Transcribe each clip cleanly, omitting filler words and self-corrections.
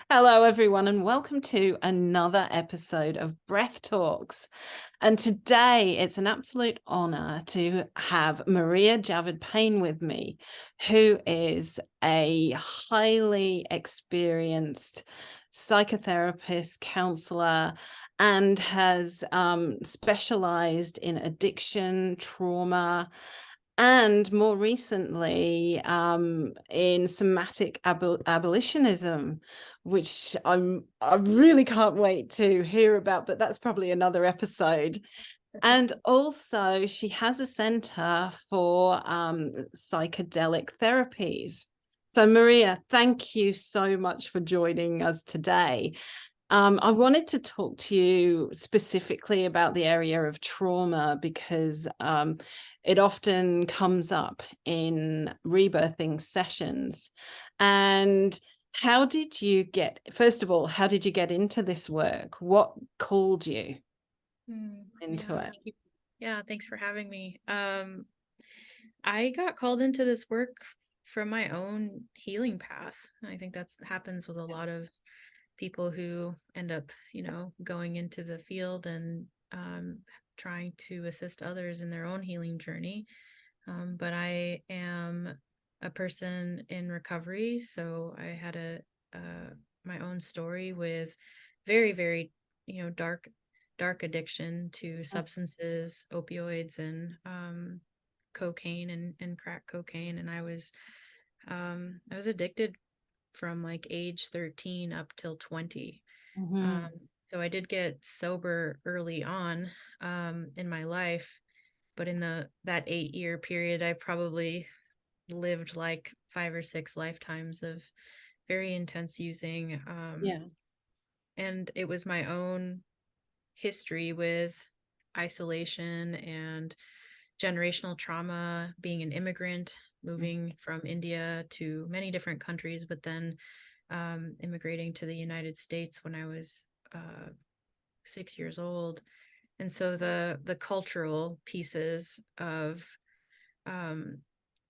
Hello, everyone, and welcome to another episode of Breath Talks. And today it's an absolute honor to have Mariya Javed-Payne with me, who is a highly experienced psychotherapist, counselor, and has specialized in addiction, trauma, and more recently in somatic abolitionism, which I really can't wait to hear about, but that's probably another episode. And also she has a center for psychedelic therapies. So Mariya, thank you so much for joining us today. I wanted to talk to you specifically about the area of trauma because it often comes up in rebirthing sessions. And first of all, how did you get into this work? What called you into Yeah, it? yeah, thanks for having me. I got called into this work from my own healing path. I think that's happens with a lot of people who end up, going into the field and trying to assist others in their own healing journey. But I am a person in recovery, so I had my own story with very, very, dark addiction to substances, opioids, and cocaine and crack cocaine. And I was addicted from like age 13 up till 20. Mm-hmm. Um, so I did get sober early on in my life, but in that 8-year period, I probably lived like 5 or 6 lifetimes of very intense using. Yeah. And it was my own history with isolation and generational trauma, being an immigrant, moving from India to many different countries, but then immigrating to the United States when I was 6 years old. And so the cultural pieces of um,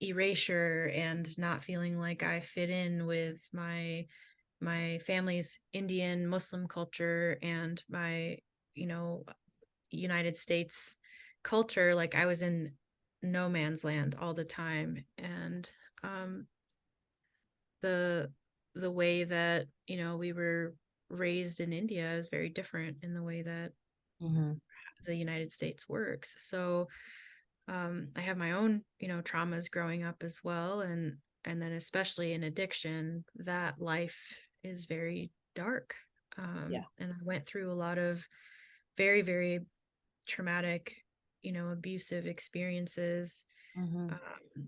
erasure and not feeling like I fit in with my family's Indian Muslim culture and my, you know, United States culture, like I was in no man's land all the time. And um, the the way that, we were raised in India is very different in the way that Mm-hmm. the United States works. So I have my own, traumas growing up as well, and then especially in addiction, that life is very dark. Yeah. And I went through a lot of very, very traumatic, abusive experiences, Mm-hmm. um,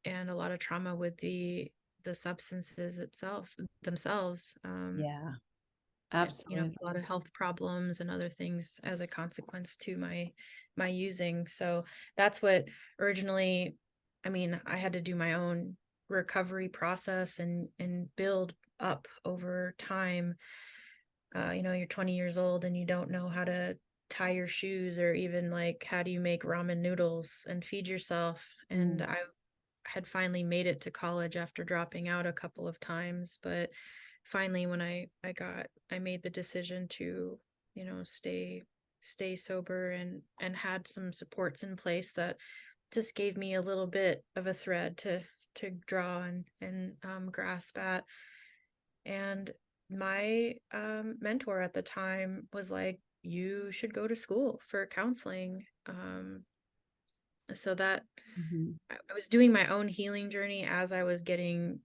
and a lot of trauma with the substances themselves. Yeah. And, a Absolutely. lot of health problems and other things as a consequence to my using. So that's what originally, I mean, I had to do my own recovery process and build up over time. You're 20 years old and you don't know how to tie your shoes, or even like how do you make ramen noodles and feed yourself. And Mm. I had finally made it to college after dropping out a couple of times, but finally when I made the decision to, stay sober and had some supports in place that just gave me a little bit of a thread to draw and grasp at. And my mentor at the time was like, you should go to school for counseling. So that Mm-hmm. I was doing my own healing journey as I was getting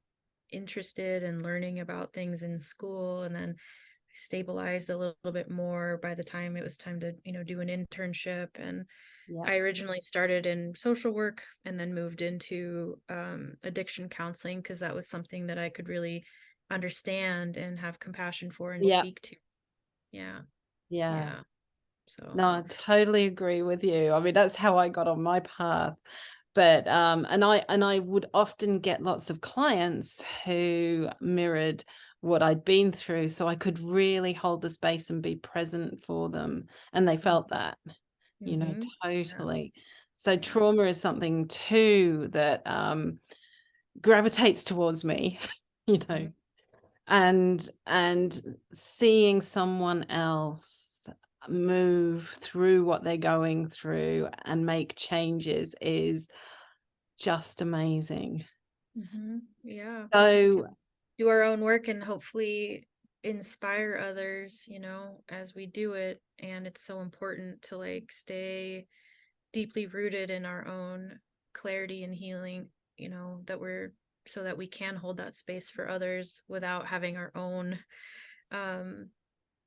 interested and learning about things in school. And then I stabilized a little bit more by the time it was time to, do an internship. And Yeah. I originally started in social work and then moved into addiction counseling because that was something that I could really understand and have compassion for and Yeah. speak to. Yeah. Yeah. Yeah. So, No, I totally agree with you. I mean, that's how I got on my path. But and I would often get lots of clients who mirrored what I'd been through, so I could really hold the space and be present for them, and they felt that, mm-hmm. Yeah. totally. So Yeah. trauma is something too that gravitates towards me, you Mm-hmm. know. and seeing someone else move through what they're going through and make changes is just amazing. Yeah. So Do our own work and hopefully inspire others, as we do it. And it's so important to like stay deeply rooted in our own clarity and healing, so that we can hold that space for others without having our own, um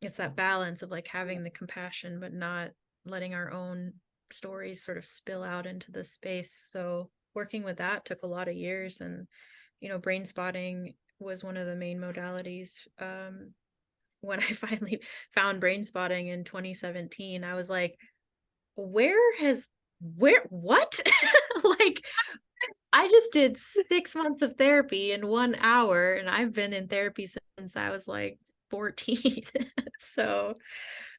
it's that balance of like having the compassion but not letting our own stories sort of spill out into the space. So working with that took a lot of years, and brain spotting was one of the main modalities. When I finally found brain spotting in 2017, I was like, what? Like, I just did 6 months of therapy in 1 hour, and I've been in therapy since I was like 14. So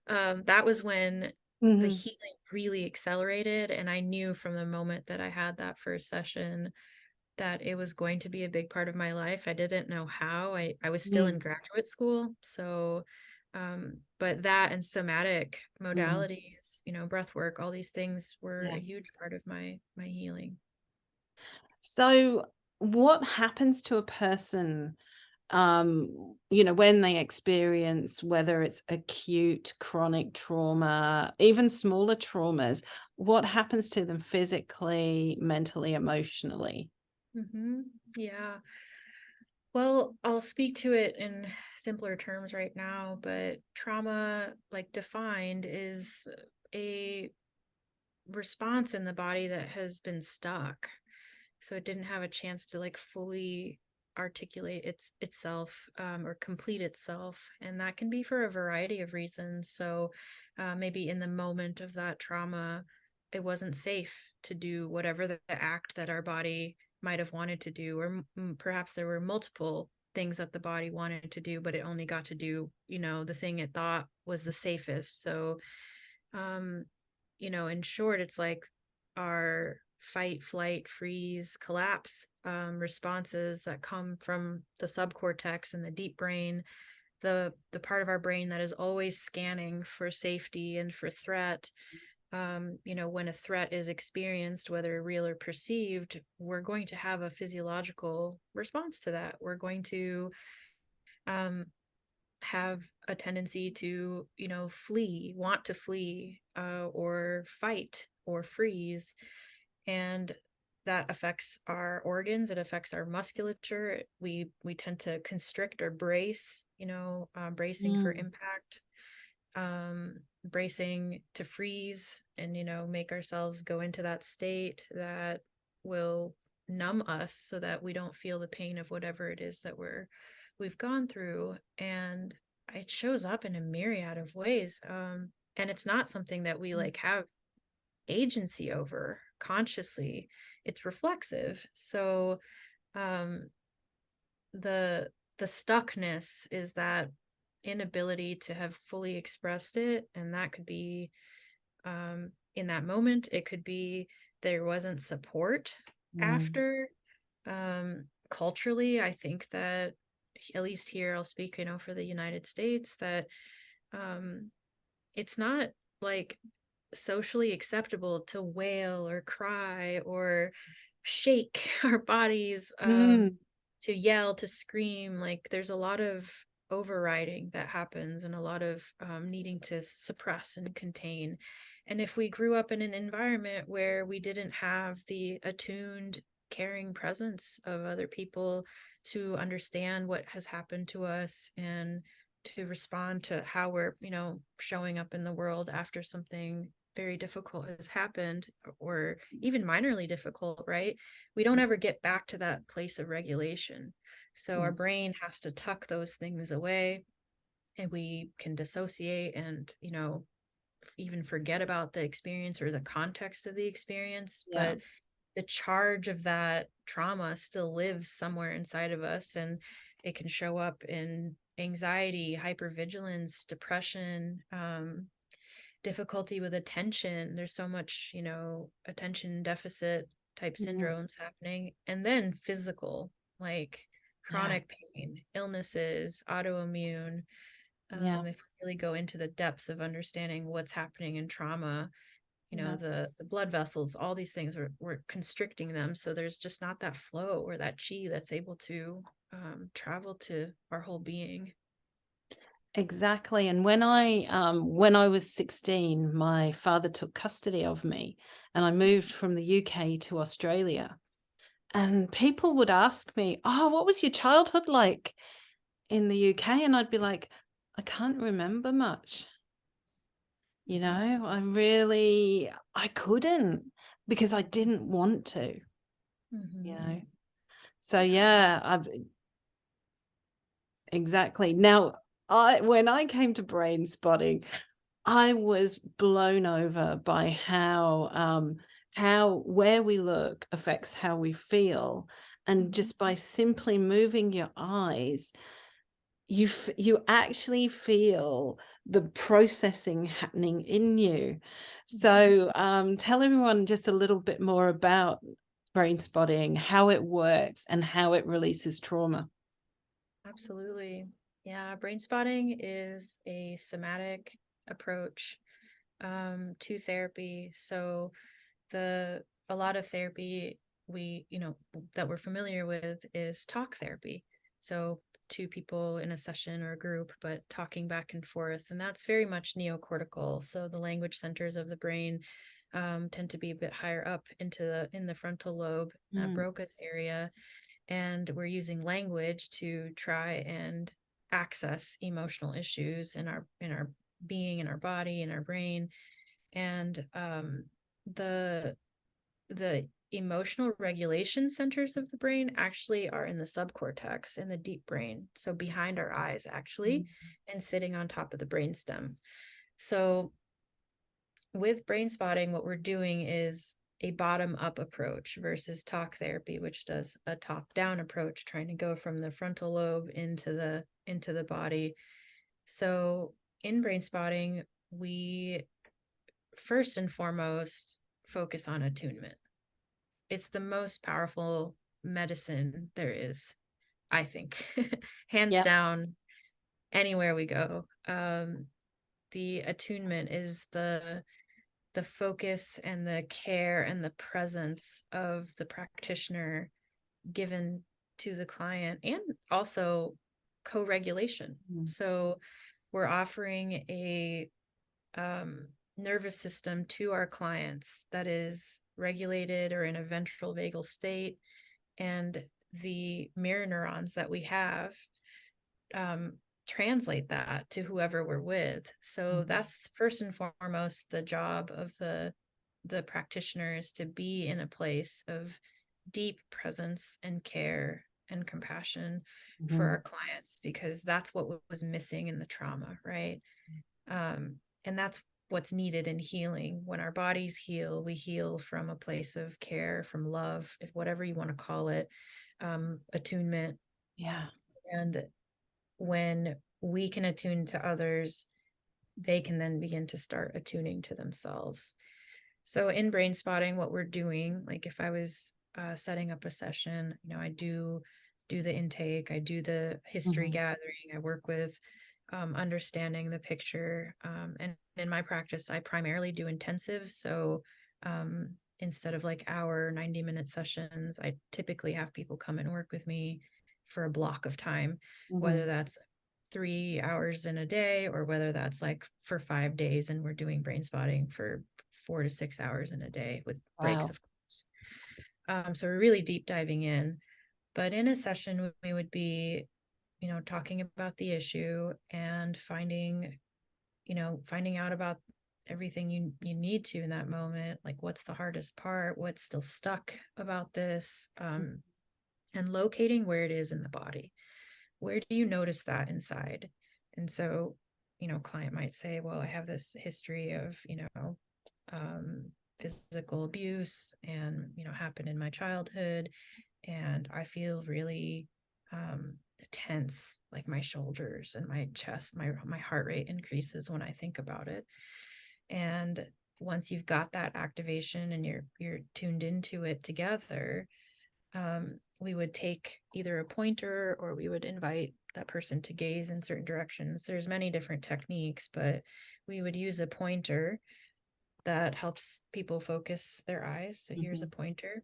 that was when the healing really accelerated. And I knew from the moment that I had that first session that it was going to be a big part of my life. I didn't know how. I was still in graduate school. So, but that and somatic modalities, breath work, all these things were a huge part of my healing. So what happens to a person, when they experience, whether it's acute, chronic trauma, even smaller traumas, what happens to them physically, mentally, emotionally? Yeah. Well, I'll speak to it in simpler terms right now, but trauma, like defined, is a response in the body that has been stuck. So it didn't have a chance to like fully articulate itself, or complete itself. And that can be for a variety of reasons. So maybe in the moment of that trauma, it wasn't safe to do whatever the act that our body might have wanted to do, or perhaps there were multiple things that the body wanted to do, but it only got to do, the thing it thought was the safest. So um in short, it's like our fight, flight, freeze, collapse responses that come from the subcortex and the deep brain, the part of our brain that is always scanning for safety and for threat. When a threat is experienced, whether real or perceived, we're going to have a physiological response to that. We're going to um, have a tendency to, want to flee, or fight or freeze. And that affects our organs. It affects our musculature. We tend to constrict or brace, bracing for impact, bracing to freeze, and, make ourselves go into that state that will numb us so that we don't feel the pain of whatever it is that we've gone through. And it shows up in a myriad of ways. And it's not something that we like have agency over consciously. It's reflexive. So um the stuckness is that inability to have fully expressed it. And that could be, in that moment, it could be there wasn't support after. Culturally, I think that, at least here, I'll speak, for the United States, that um, it's not like socially acceptable to wail or cry or shake our bodies, to yell, to scream. Like there's a lot of overriding that happens, and a lot of needing to suppress and contain. And if we grew up in an environment where we didn't have the attuned, caring presence of other people to understand what has happened to us and to respond to how we're, showing up in the world after something very difficult has happened, or even minorly difficult, right? We don't ever get back to that place of regulation. So our brain has to tuck those things away, and we can dissociate and, even forget about the experience or the context of the experience. But the charge of that trauma still lives somewhere inside of us, and it can show up in anxiety, hypervigilance, depression, difficulty with attention. There's so much, attention deficit type syndromes happening. And then physical, like chronic pain, illnesses, autoimmune. Yeah. If we really go into the depths of understanding what's happening in trauma, you know, Yeah. the blood vessels, all these things we're constricting them. So there's just not that flow or that chi that's able to travel to our whole being. Exactly. And when I was 16, my father took custody of me and I moved from the UK to Australia. And people would ask me, "Oh, what was your childhood like in the UK?" And I'd be like, "I can't remember much." You know, I couldn't because I didn't want to, you Mm-hmm. know. So Yeah. yeah, exactly. Now, when I came to brain spotting, I was blown over by how where we look affects how we feel. And Mm-hmm. just by simply moving your eyes, you actually feel the processing happening in you. So tell everyone just a little bit more about brain spotting, how it works and how it releases trauma. Absolutely. Yeah, brain spotting is a somatic approach to therapy. So a lot of therapy that we're familiar with is talk therapy. So two people in a session or a group, but talking back and forth, and that's very much neocortical. So the language centers of the brain tend to be a bit higher up in the frontal lobe, Mm, Broca's area, and we're using language to try and access emotional issues in our being, in our body, in our brain. And the the emotional regulation centers of the brain actually are in the subcortex, in the deep brain, so behind our eyes actually, mm, and sitting on top of the brainstem. So with brain spotting, what we're doing is a bottom up approach versus talk therapy, which does a top down approach, trying to go from the frontal lobe into the body. So in brain spotting, we first and foremost focus on attunement. It's the most powerful medicine there is, I think, hands yeah. down, anywhere we go. The attunement is the focus and the care and the presence of the practitioner given to the client, and also co-regulation. Mm, So we're offering a nervous system to our clients that is regulated or in a ventral vagal state, and the mirror neurons that we have um, translate that to whoever we're with. So mm, that's first and foremost the job of the practitioners, to be in a place of deep presence and care and compassion for mhm. our clients, because that's what was missing in the trauma, right? And that's what's needed in healing. When our bodies heal, we heal from a place of care, from love, if whatever you want to call it, attunement. Yeah. And when we can attune to others, they can then begin to start attuning to themselves. So in brain spotting, what we're doing, like if I was setting up a session, I do the intake, I do the history Mhm, gathering, I work with understanding the picture. And in my practice, I primarily do intensives. So instead of like hour, 90-minute sessions, I typically have people come and work with me for a block of time, whether mhm, that's 3 hours in a day or whether that's like for 5 days and we're doing brain spotting for 4 to 6 hours in a day with breaks, wow. of course. So we're really deep diving in. But in a session, we would be, talking about the issue and finding out about everything you need to in that moment, like what's the hardest part, what's still stuck about this, and locating where it is in the body. Where do you notice that inside? And so, client might say, well, I have this history of, um, physical abuse and, happened in my childhood. And I feel really tense, like my shoulders and my chest, my heart rate increases when I think about it. And once you've got that activation and you're tuned into it together, we would take either a pointer or we would invite that person to gaze in certain directions. There's many different techniques, but we would use a pointer that helps people focus their eyes. So here's a pointer.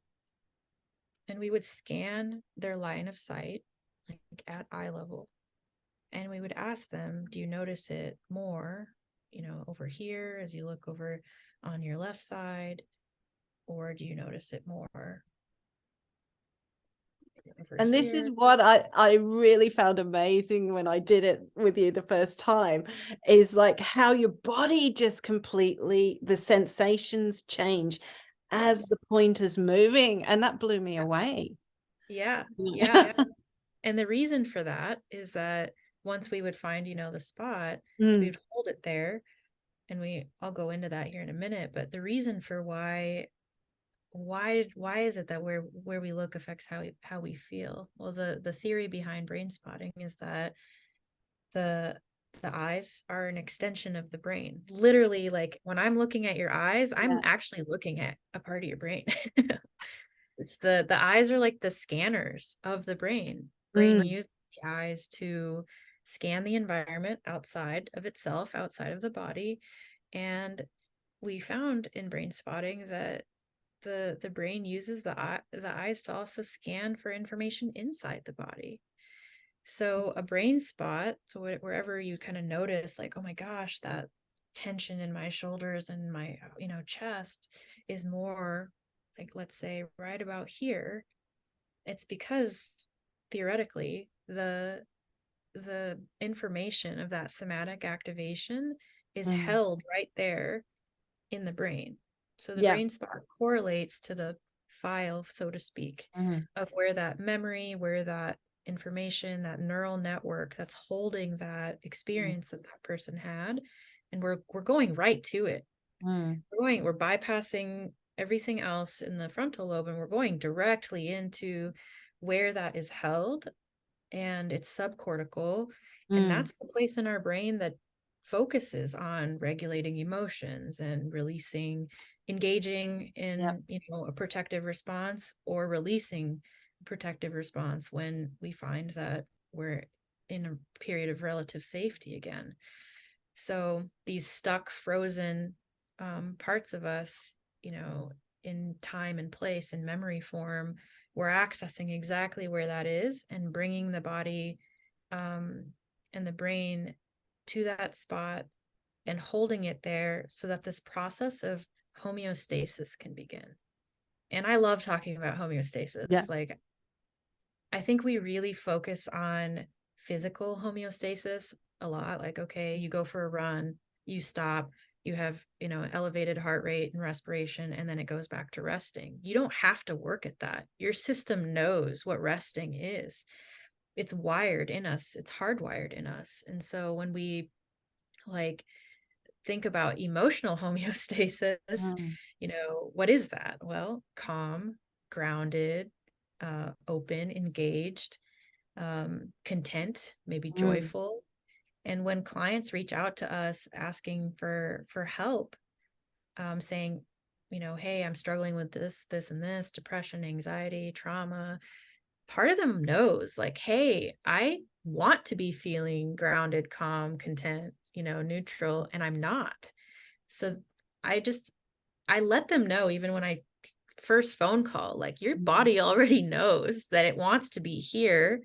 And we would scan their line of sight, like at eye level. And we would ask them, do you notice it more, over here as you look over on your left side? Or do you notice it more over And here? this is what I really found amazing when I did it with you the first time, is like how your body just completely, the sensations change as the pointer's moving. And that blew me away. Yeah. Yeah. And the reason for that is that once we would find, the spot, we would hold it there. And I'll go into that here in a minute. But the reason for why is it that where we look affects how we feel? Well, the theory behind brain spotting is that the eyes are an extension of the brain. Literally, like when I'm looking at your eyes, I'm actually looking at a part of your brain. It's the eyes are like the scanners of the brain. Brain uses the eyes to scan the environment outside of itself, outside of the body. And we found in brain spotting that the brain uses the eyes to also scan for information inside the body. So a brain spot, so wherever you kind of notice, like, oh my gosh, that tension in my shoulders and my chest is more, like, let's say right about here, it's because theoretically the information of that somatic activation is held right there in the brain. So the brain spot correlates to the file, so to speak, of where that memory, where that information, that neural network that's holding that experience that person had, and we're going right to it. We're bypassing everything else in the frontal lobe, and we're going directly into where that is held, and it's subcortical. And that's the place in our brain that focuses on regulating emotions and engaging in a protective response, or releasing protective response when we find that we're in a period of relative safety again. So these stuck, frozen parts of us, in time and place, in memory form, we're accessing exactly where that is and bringing the body and the brain to that spot and holding it there so that this process of homeostasis can begin. And I love talking about homeostasis. Like, I think we really focus on physical homeostasis a lot. Like, okay, you go for a run, you stop, you have, elevated heart rate and respiration, and then it goes back to resting. You don't have to work at that. Your system knows what resting is. It's wired in us. It's hardwired in us. And so when we think about emotional homeostasis, what is that? Well, calm, grounded, open, engaged, content, maybe joyful. And when clients reach out to us asking for help, saying, hey, I'm struggling with this, and this, depression, anxiety, trauma, part of them knows, like, hey, I want to be feeling grounded, calm, content, neutral, and I'm not. So I let them know, even when I first phone call, like, your body already knows that it wants to be here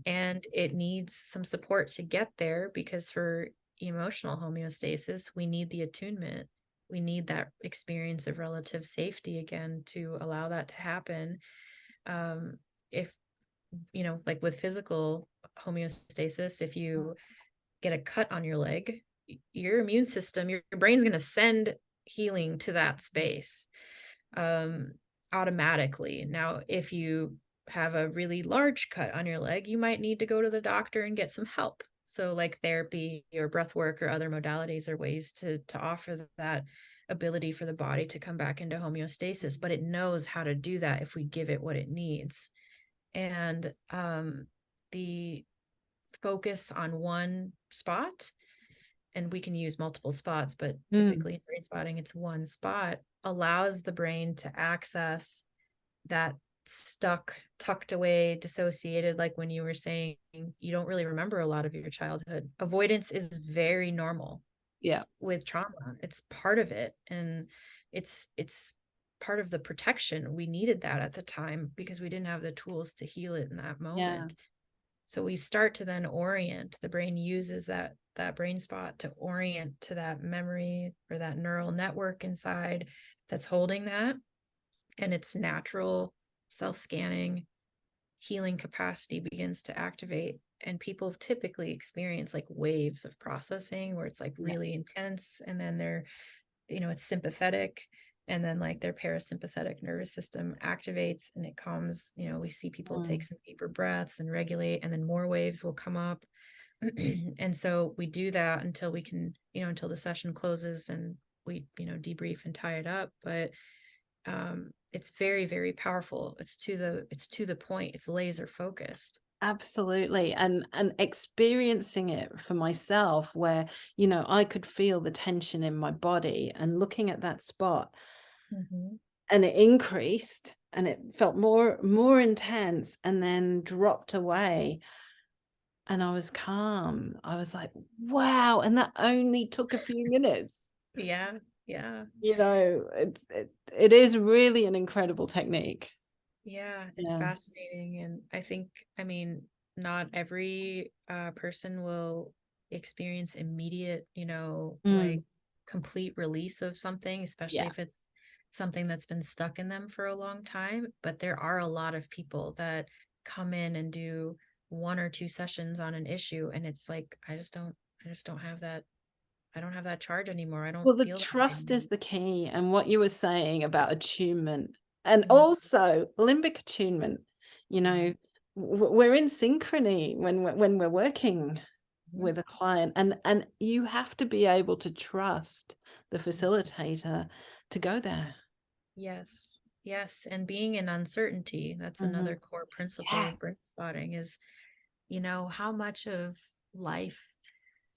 and it needs some support to get there, because for emotional homeostasis, we need the attunement. We need that experience of relative safety again to allow that to happen. If, like with physical homeostasis, if you get a cut on your leg, your immune system, your brain's going to send healing to that space automatically. Now, if you have a really large cut on your leg, you might need to go to the doctor and get some help. So like therapy or breath work or other modalities are ways to offer that ability for the body to come back into homeostasis, but it knows how to do that if we give it what it needs. And the focus on one spot, and we can use multiple spots, but typically in brain spotting, it's one spot, allows the brain to access that stuck, tucked away, dissociated, like when you were saying you don't really remember a lot of your childhood. Avoidance is very normal Yeah. with trauma. It's part of it. And it's part of the protection. We needed that at the time because we didn't have the tools to heal it in that Yeah. moment. So we start to then orient. The brain uses that brain spot to orient to that memory or that neural network inside that's holding that. And its natural self-scanning healing capacity begins to activate. And people typically experience like waves of processing where it's like Yeah. really intense, and then they're, it's sympathetic, and then like their parasympathetic nervous system activates and it calms. We see people take some deeper breaths and regulate, and then more waves will come up. And so we do that until we can, until the session closes and we, debrief and tie it up. But it's very, very powerful. It's to the point. It's laser focused. Absolutely. And experiencing it for myself where, I could feel the tension in my body and looking at that spot, and it increased and it felt more intense and then dropped away. And I was calm. I was like, wow. And that only took a few minutes. Yeah. Yeah. It is really an incredible technique. Yeah, it's Yeah. fascinating. And I think, not every person will experience immediate, like complete release of something, especially Yeah. if it's something that's been stuck in them for a long time. But there are a lot of people that come in and do 1 or 2 sessions on an issue, and it's like, I just don't have that. I don't have that charge anymore. I don't Well, the feel that way trust is the key. And what you were saying about attunement and anymore. also limbic attunement, we're in synchrony when we're working Mhm. with a client, and you have to be able to trust the facilitator to go there. Yes. Yes. And being in uncertainty, that's Mhm. another core principle Yeah. of brain spotting is, how much of life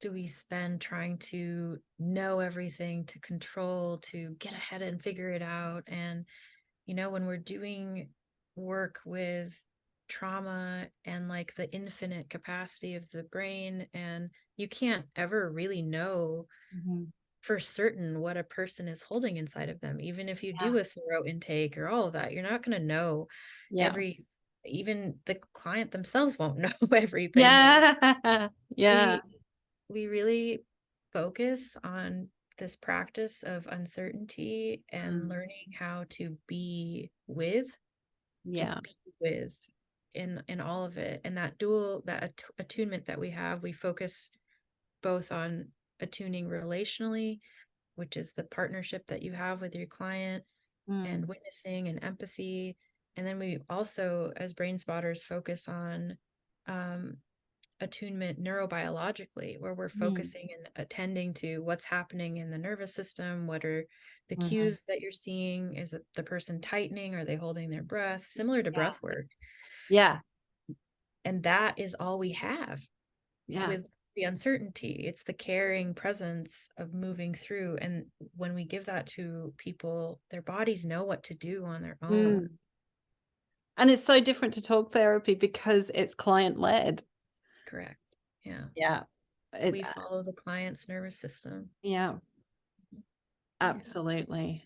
do we spend trying to know everything, to control, to get ahead and figure it out? And, when we're doing work with trauma and like the infinite capacity of the brain, and you can't ever really know Mhm. for certain what a person is holding inside of them. Even if you Yeah. do a thorough intake or all of that, you're not going to know Yeah. every, even the client themselves won't know everything. Yeah. Yeah. We we really focus on this practice of uncertainty and Mm. learning how to be with, Yeah. just be with in all of it. And that attunement that we have, we focus both on attuning relationally, which is the partnership that you have with your client, and Mm. witnessing and empathy. And then we also, as brain spotters, focus on um, attunement neurobiologically, where we're Mm. focusing and attending to what's happening in the nervous system. What are the Mhm. cues that you're seeing? Is it the person tightening? Are they holding their breath? Similar to Yeah. breath work. Yeah. And that is all we have Yeah. with the uncertainty. It's the caring presence of moving through. And when we give that to people, their bodies know what to do on their own. Mm. And it's so different to talk therapy because it's client led. Correct. Yeah. Yeah. We follow the client's nervous system. Yeah, Yeah. absolutely.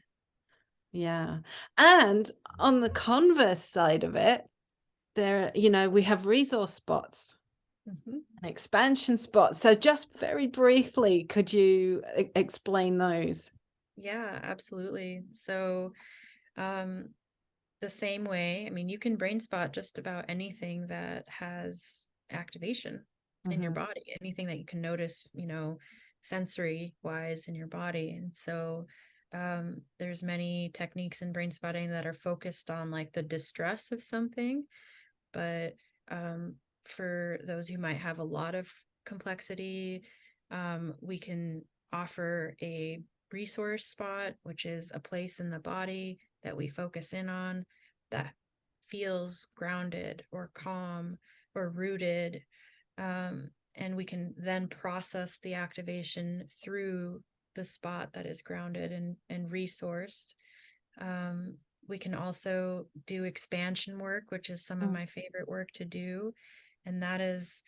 Yeah. And on the converse side of it, we have resource spots Mhm. and expansion spots. So just very briefly, could you explain those? Yeah, absolutely. So, um, the same way, you can brain spot just about anything that has activation in your Mhm. body, anything that you can notice, sensory wise in your body. And so, there's many techniques in brain spotting that are focused on like the distress of something, but um, for those who might have a lot of complexity, we can offer a resource spot, which is a place in the body that we focus in on that feels grounded or calm or rooted. And we can then process the activation through the spot that is grounded and resourced. we can also do expansion work, which is some of my favorite work to do. And that is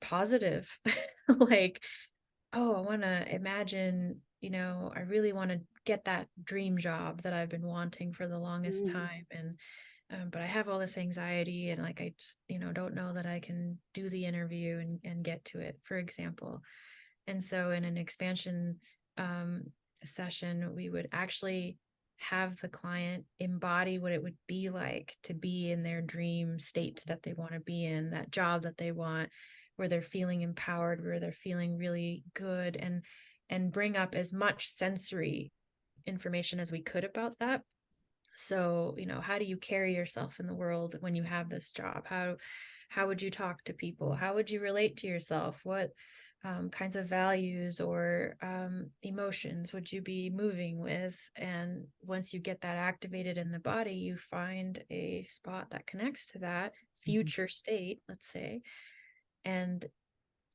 positive. Like, oh, I want to imagine, I really want to get that dream job that I've been wanting for the longest time. And but I have all this anxiety, and like I just, don't know that I can do the interview and get to it, for example. And so in an expansion session, we would actually have the client embody what it would be like to be in their dream state that they want to be in, that job that they want, where they're feeling empowered, where they're feeling really good, and bring up as much sensory information as we could about that. So, how do you carry yourself in the world when you have this job? How would you talk to people? How would you relate to yourself? What kinds of values or emotions would you be moving with? And once you get that activated in the body, you find a spot that connects to that future state, let's say. And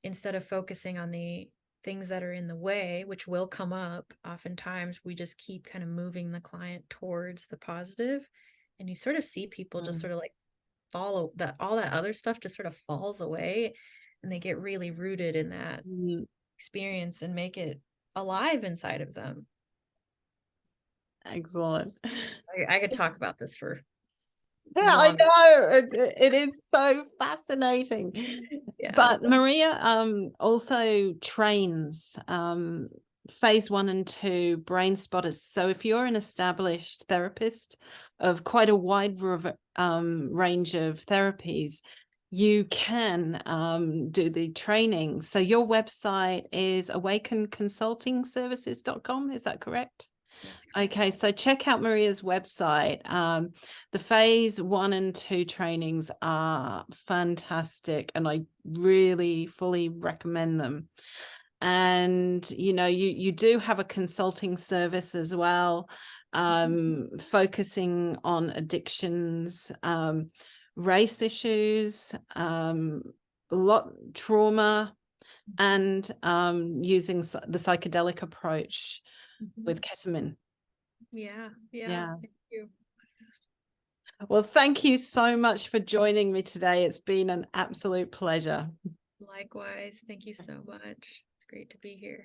instead of focusing on the things that are in the way, which will come up, oftentimes we just keep kind of moving the client towards the positive. And you sort of see people just sort of like follow that, all that other stuff just sort of falls away, and they get really rooted in that experience and make it alive inside of them. Excellent. I could talk about this for yeah, I know it is so fascinating. Yeah. But Mariya also trains phase 1 and 2 brain spotters. So if you're an established therapist of quite a wide range of therapies, you can do the training. So your website is awakenconsultingservices.com, is that correct? Okay, so check out Mariya's website. The phase 1 and 2 trainings are fantastic, and I really fully recommend them. And you do have a consulting service as well, focusing on addictions, race issues, trauma, and using the psychedelic approach with ketamine. Yeah. Thank you. Well, thank you so much for joining me today. It's been an absolute pleasure. Likewise. Thank you so much. It's great to be here.